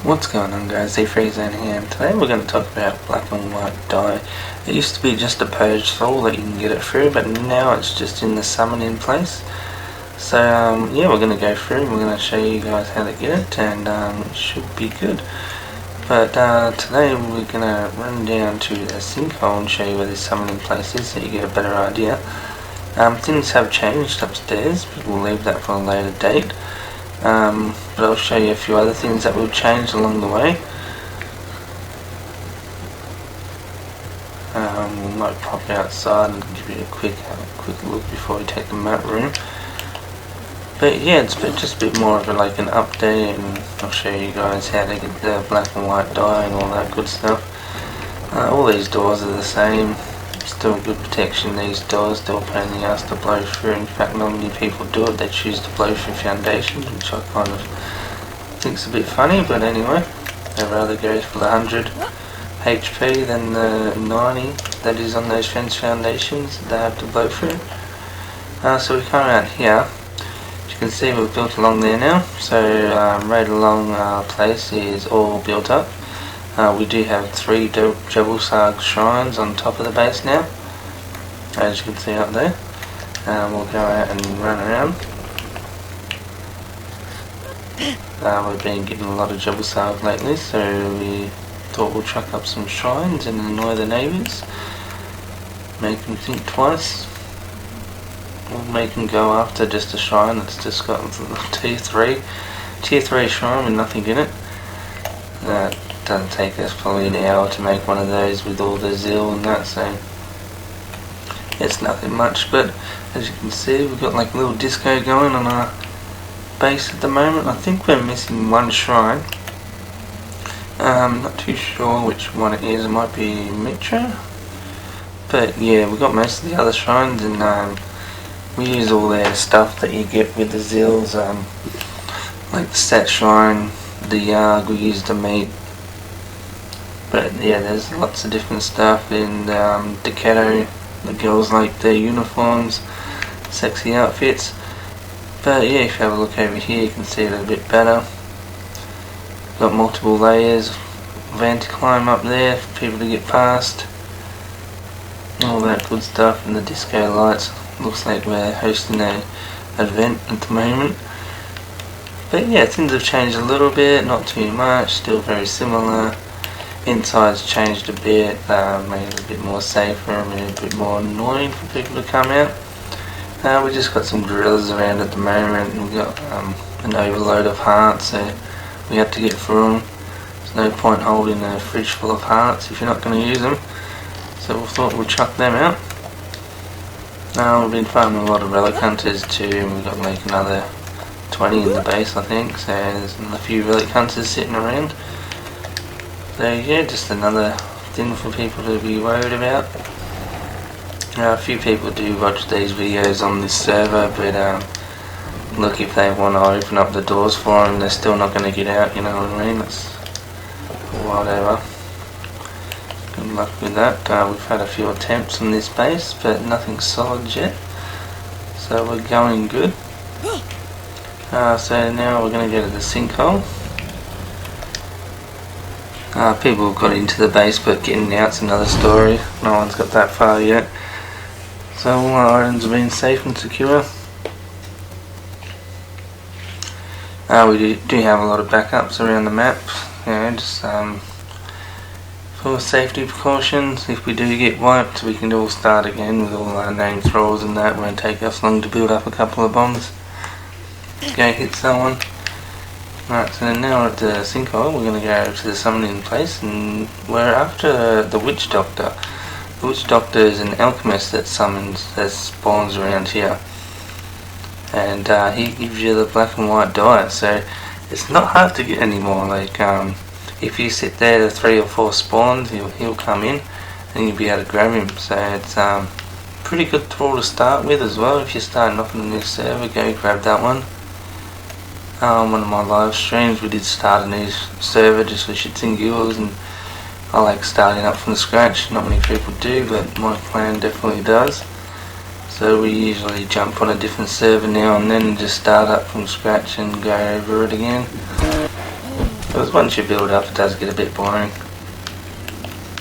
What's going on, guys? S2E17 here, and today we're going to talk about black and white dye. It used to be just a purge tool that you can get it through, but now it's just in the summon in place. So yeah, we're going to go through and we're going to show you guys how to get it, and it should be good. But today we're going to run down to the sinkhole and show you where this summon in place is so you get a better idea. Things have changed upstairs, but we'll leave that for a later date. But I'll show you a few other things that will change along the way. We might pop outside and give you a quick look before we take the map room. But yeah, it's just a bit more of like an update, and I'll show you guys how to get the black and white dye and all that good stuff. All these doors are the same. Still good protection, these doors, still a pain in the ass to blow through. In fact, not many people do it, they choose to blow through foundations, which I kind of think's a bit funny, but anyway, I'd rather go for the 100 HP than the 90 that is on those fence foundations that they have to blow through. So we come out here, as you can see we've built along there now, so right along our place is all built up. We do have 3 Jebel-Sarg shrines on top of the base now, as you can see up there. We'll go out and run around. We've been getting a lot of Jebel-Sarg lately, so we thought we'll chuck up some shrines and annoy the neighbours. Make them think twice. We'll make them go after just a shrine that's just got tier 3 shrine with nothing in it. That doesn't take us probably an hour to make one of those with all the zeal and that, so it's nothing much. But as you can see, we've got like a little disco going on our base at the moment. I think we're missing one shrine. Not too sure which one it is. It might be Mitra, but yeah, we've got most of the other shrines, and we use all their stuff that you get with the zeals, like the stat shrine, the Yarg we use the meat. But yeah, there's lots of different stuff in Decado. The girls like their uniforms, sexy outfits. But yeah, if you have a look over here, you can see it a bit better. Got multiple layers of anti-climb up there for people to get past. All that good stuff, and the disco lights. Looks like we're hosting an event at the moment. But yeah, things have changed a little bit, not too much, still very similar. Inside's changed a bit, made it a bit more safer, made it a bit more annoying for people to come out. We just got some gorillas around at the moment, and we got an overload of hearts, so we have to get through them. There's no point holding a fridge full of hearts if you're not going to use them, so we thought we'd chuck them out. We've been farming a lot of relic hunters too, and we've got like another 20 in the base, I think, so there's a few relic hunters sitting around. So yeah, just another thing for people to be worried about. A few people do watch these videos on this server, but look, if they want to open up the doors for them, they're still not going to get out, you know what I mean? It's whatever. Good luck with that. We've had a few attempts on this base, but nothing solid yet, so we're going good. So now we're going to go to the sinkhole. People have got into the base, but getting out's another story. No one's got that far yet. So all our items have been safe and secure. We do have a lot of backups around the map, you know, just for safety precautions. If we do get wiped, we can all start again with all our named thralls and that. It won't take us long to build up a couple of bombs. Go hit someone. Right, so now we're at the sinkhole. We're going to go to the summoning place, and we're after the witch doctor. The witch doctor is an alchemist that spawns around here, and he gives you the black and white dye, so it's not hard to get anymore. Like if you sit there, the 3 or 4 spawns, he'll come in and you'll be able to grab him. So it's pretty good tool to start with as well. If you're starting off on this server, go grab that one. One of my live streams, we did start a new server just for shits and giggles, and I like starting up from scratch. Not many people do, but my clan definitely does. So we usually jump on a different server now and then and just start up from scratch and go over it again. Because once you build up, it does get a bit boring.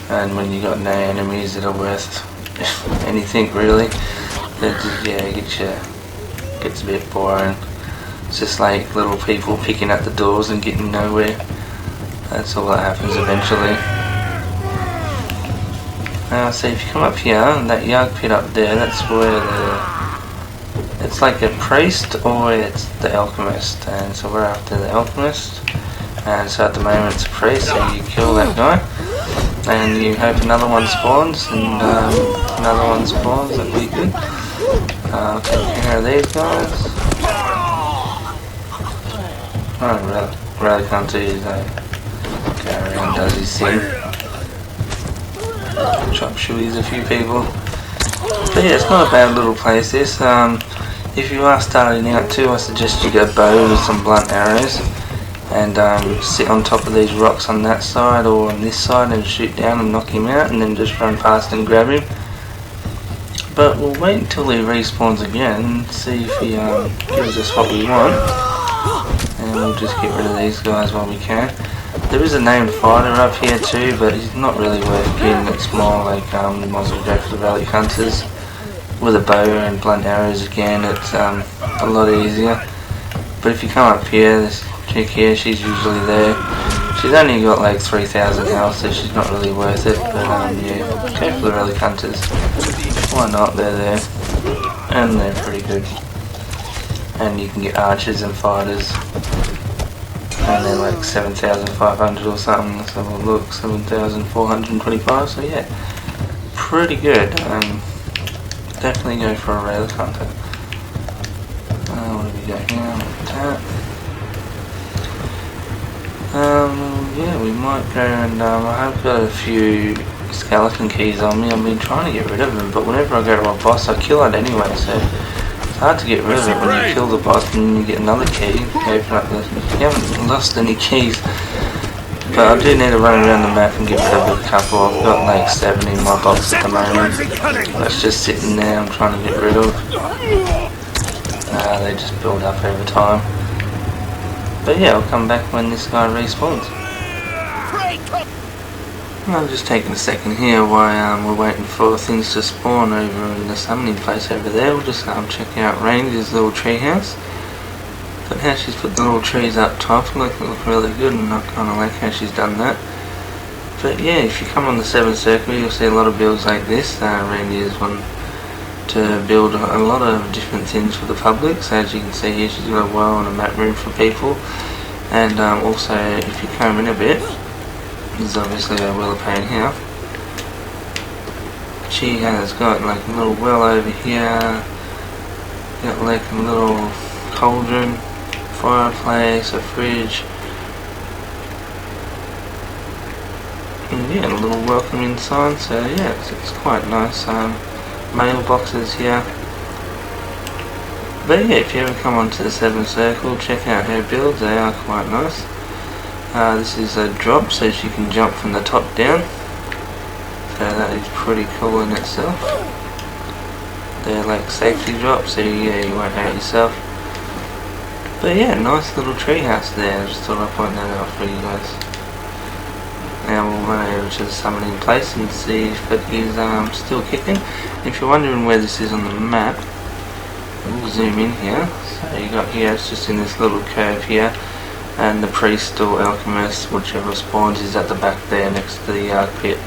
And when you got no enemies that are worth anything really, gets a bit boring. It's just like little people picking at the doors and getting nowhere. That's all that happens eventually. So if you come up here, that yard pit up there, that's where it's like a priest or it's the alchemist, and so we're after the alchemist. And so at the moment it's a priest, so you kill that guy, and you hope another one spawns, and another one spawns. That'd be good. Take care of these guys. Oh, really can't do his go around, does his thing. Chop shoeies a few people. But yeah, it's not a bad little place this. If you are starting out too, I suggest you go bow with some blunt arrows and sit on top of these rocks on that side or on this side and shoot down and knock him out, and then just run past and grab him. But we'll wait until he respawns again and see if he gives us what we want, and we'll just get rid of these guys while we can. There is a named fighter up here too, but he's not really worth getting. It's more like you might as well go for the relic hunters with a bow and blunt arrows again. It's a lot easier. But if you come up here, this chick here, she's usually there. She's only got like 3,000 health, so she's not really worth it. But yeah, go for the relic hunters. Why not? They're there, and they're pretty good. And you can get archers and fighters. And they're like 7,500 or something. Let's have a look, 7,425. So yeah, pretty good. Definitely go for a relic hunter. What do we got here? That. Yeah, we might go and I have got a few skeleton keys on me. I've been trying to get rid of them, but whenever I go to a boss, I kill it anyway. So it's hard to get rid of it when you kill the boss and you get another key. Open up the, you haven't lost any keys, but I do need to run around the map and get rid of a couple. I've got like 7 in my box at the moment. That's just sitting there. I'm trying to get rid of. They just build up over time. But yeah, I'll come back when this guy respawns. I'm just taking a second here while we're waiting for things to spawn over in the summoning place over there. We'll just check out Ranger's little treehouse. But how she's put the little trees up top look really good, and I kind of like how she's done that. But yeah, if you come on the 7th circle, you'll see a lot of builds like this. Ranger's one to build a lot of different things for the public. So as you can see here, she's got a well and a map room for people. And also, if you come in a bit, there's obviously a well of pain here. She has got like a little well over here, got like a little cauldron, fireplace, a fridge, and yeah, a little welcoming sign. So yeah, it's quite nice. Mailboxes here. But yeah, if you ever come onto the 7th circle, check out her builds. They are quite nice. This is a drop, so she can jump from the top down. So that is pretty cool in itself. They're like safety drops, so yeah, you won't hurt yourself. But yeah, nice little treehouse there. I just thought I'd point that out for you guys. Now we'll run over to the summoning place and see if it is still kicking. If you're wondering where this is on the map, we'll zoom in here. So you got here, it's just in this little curve here. And the priest or alchemist, whichever spawns, is at the back there next to the yard pit.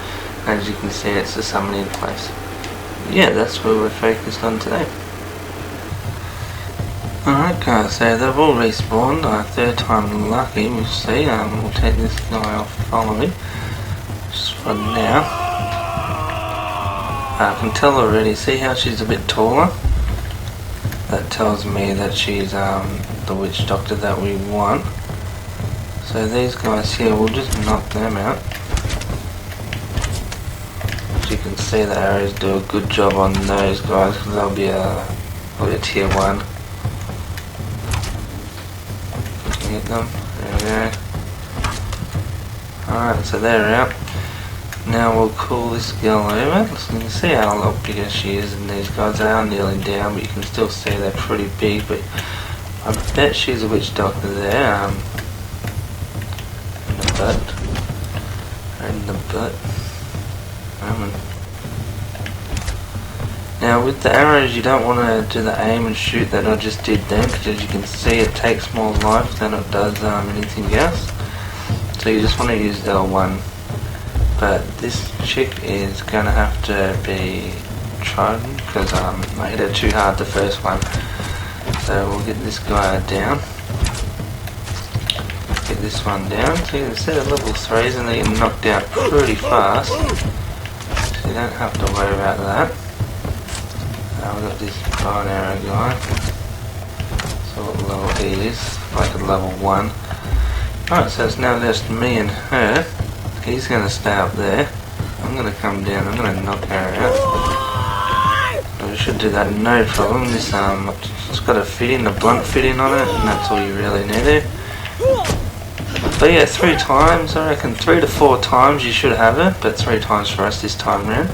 As you can see, it's the summoning place. Yeah, that's where we're focused on today. Alright guys, so they've all respawned. 3rd time lucky, we'll see. We'll take this guy off following just for now. I can tell already, see how she's a bit taller? That tells me that she's the witch doctor that we want. So these guys here, we'll just knock them out. As you can see, the arrows do a good job on those guys, because they'll be a tier 1. Hit them. There we go. Alright, so they're out. Now we'll call this girl over. So you can see how a lot bigger she is, and these guys are nearly down, but you can still see they're pretty big. But I bet she's a witch doctor there. butt. Right in the butt. Now with the arrows you don't want to do the aim and shoot that I just did then, because as you can see it takes more life than it does anything else. So you just want to use L1. But this chick is going to have to be trodden because I hit it too hard the first one. So we'll get this guy down. Get this one down. So you can see at level 3s and they get knocked out pretty fast. So you don't have to worry about that. We've got this bow and arrow guy. So what level he is, like a level 1. Alright, so it's now just me and her. He's going to stay up there. I'm going to come down, I'm going to knock her out. So we should do that no problem. This it's got a fitting, a blunt fitting on it, and that's all you really need there. But yeah, 3 times, I reckon 3 to 4 times you should have her, but 3 times for us this time round.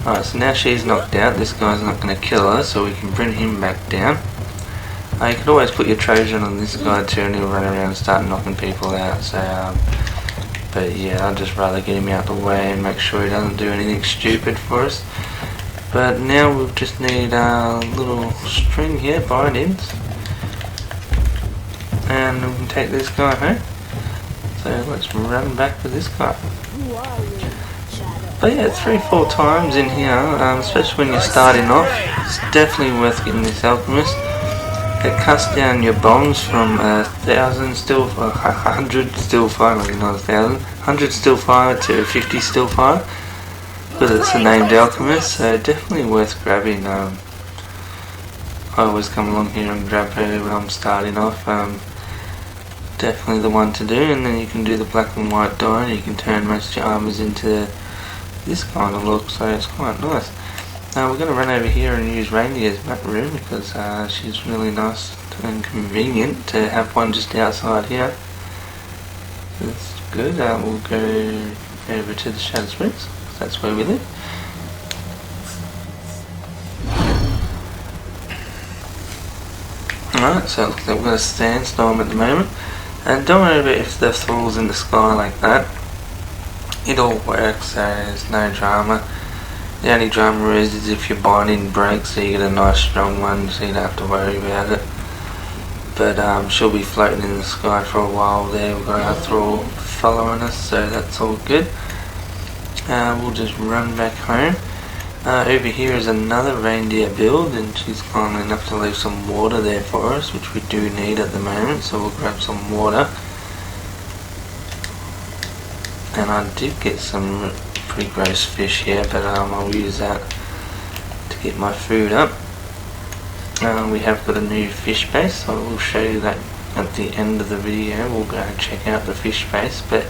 Alright, so now she's knocked out, this guy's not going to kill her, so we can bring him back down. You can always put your Trojan on this guy too and he'll run around and start knocking people out, so but yeah, I'd just rather get him out the way and make sure he doesn't do anything stupid for us. But now we'll just need a little string here, bindings, and we can take this guy home. So let's run back with this guy. But yeah, 3-4 times in here, especially when you're starting off, it's definitely worth getting this alchemist. It cuts down your bombs from 1,000 still, 100 still fire, maybe not 1,000, 100 still fire to 50 still fire, because it's a named alchemist, so definitely worth grabbing. I always come along here and grab her when I'm starting off. Definitely the one to do, and then you can do the black and white dye, and you can turn most of your armors into this kind of look, so it's quite nice. We're going to run over here and use Reindeer's back room because she's really nice and convenient to have one just outside here. That's good. We'll go over to the Shadow Springs, that's where we live. Alright, so we've got a sandstorm at the moment, and don't worry about if the thrall's in the sky like that. It all works, so there's no drama. The only drama is if your binding breaks, so you get a nice strong one, so you don't have to worry about it. But she'll be floating in the sky for a while there. We've got our thrall following us, so that's all good. We'll just run back home. Over here is another reindeer build, and she's kind enough to leave some water there for us, which we do need at the moment, so we'll grab some water. And I did get some pretty gross fish here, but I'll use that to get my food up. We have got a new fish base, so I will show you that at the end of the video. We'll go and check out the fish base, but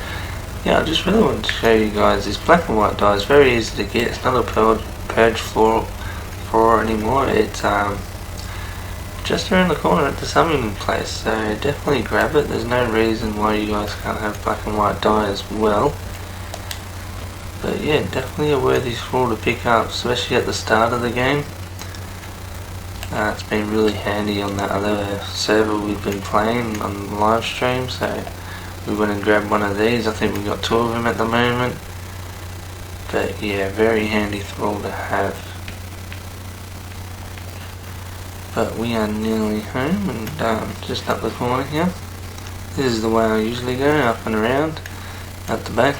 yeah, I just really wanted to show you guys this black and white dye. It's very easy to get. It's not a purge floor anymore. It's just around the corner at the summoning place, so definitely grab it. There's no reason why you guys can't have black and white dye as well. But yeah, definitely a worthy thrall to pick up, especially at the start of the game. It's been really handy on that other server we've been playing on the live stream, so we went and grabbed one of these. I think we've got 2 of them at the moment. But yeah, very handy thrall to have. But we are nearly home and just up the corner here. This is the way I usually go, up and around, at the back.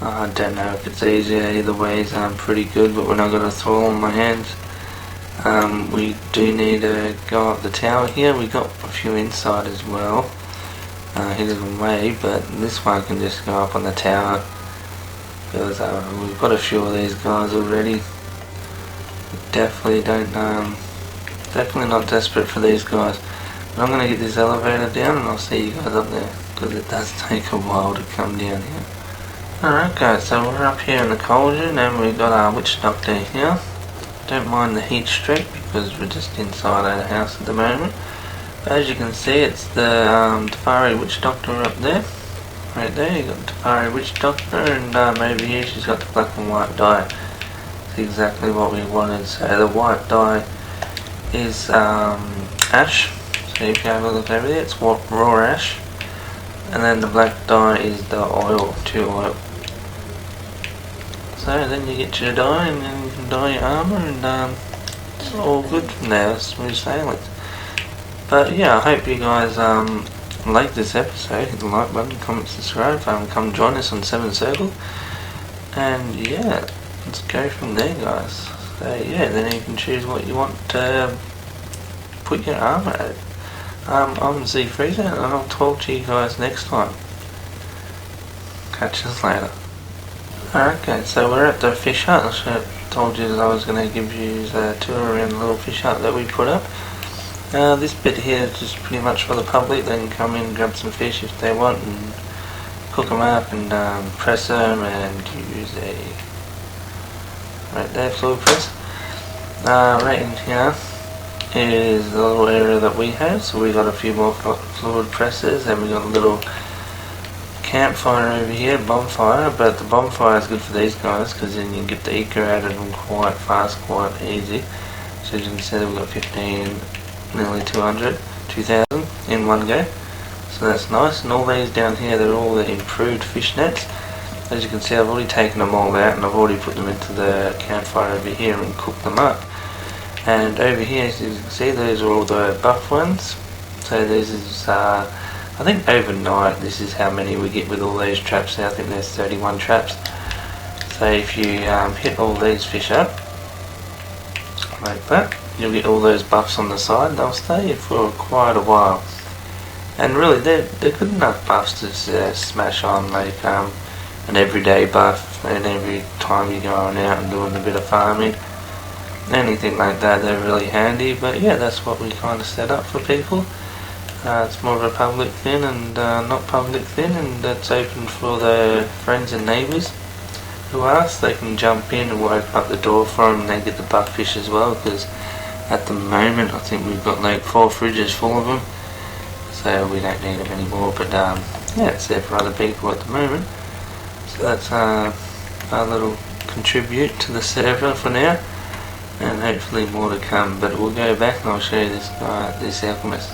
I don't know if it's easier, either way is pretty good, but when I got a thrall on my hands, we do need to go up the tower here. We got a few inside as well, hidden away, but this one can just go up on the tower, because we've got a few of these guys already. Definitely definitely not desperate for these guys. But I'm going to get this elevator down and I'll see you guys up there, because it does take a while to come down here. Alright guys, so we're up here in the cauldron and we've got our witch doctor here. Don't mind the heat streak because we're just inside our house at the moment. But as you can see, it's the Tefari witch doctor up there. Right there, you got the Tefari witch doctor, and over here she's got the black and white dye. It's exactly what we wanted. So the white dye is ash. So if you have a look over there, it's raw ash. and then the black dye is the oil, 2 oil. So then you get your dye, and then you can dye your armour, and it's all good from there. Smooth sailing. But yeah, I hope you guys like this episode. Hit the like button, comment, subscribe. Come join us on 7 Circle, and yeah, let's go from there, guys. So yeah, then you can choose what you want to put your armour at. I'm Z Freezer, and I'll talk to you guys next time. Catch us later. Okay, so we're at the fish hut. I told you that I was going to give you a tour around the little fish hut that we put up. This bit here is just pretty much for the public. They can come in and grab some fish if they want and cook them up and press them and use a right there fluid press. Right in here is the little area that we have. So we got a few more fluid presses, and we got a little campfire over here, bonfire. But the bonfire is good for these guys because then you can get the eco out of them quite fast, quite easy. So as you can see, we've got 15, nearly 200, 2000 in one go. So that's nice. And all these down here, they're all the improved fish nets. As you can see, I've already taken them all out and I've already put them into the campfire over here and cooked them up. And over here, as you can see, those are all the buff ones. So this is, I think overnight, this is how many we get with all those traps now. I think there's 31 traps. So if you hit all these fish up, like that, you'll get all those buffs on the side. They'll stay for quite a while. And really, they're good enough buffs to smash on, like an everyday buff, and every time you're going out and doing a bit of farming. Anything like that, they're really handy. But yeah, that's what we kind of set up for people. It's more of a public thing and not public thing, and that's open for the friends and neighbours who ask. They can jump in and we'll open up the door for them, and they get the buff fish as well, because at the moment I think we've got like 4 fridges full of them, so we don't need them anymore. But yeah, it's there for other people at the moment. So that's our little contribute to the server for now, and hopefully more to come. But we'll go back and I'll show you this alchemist.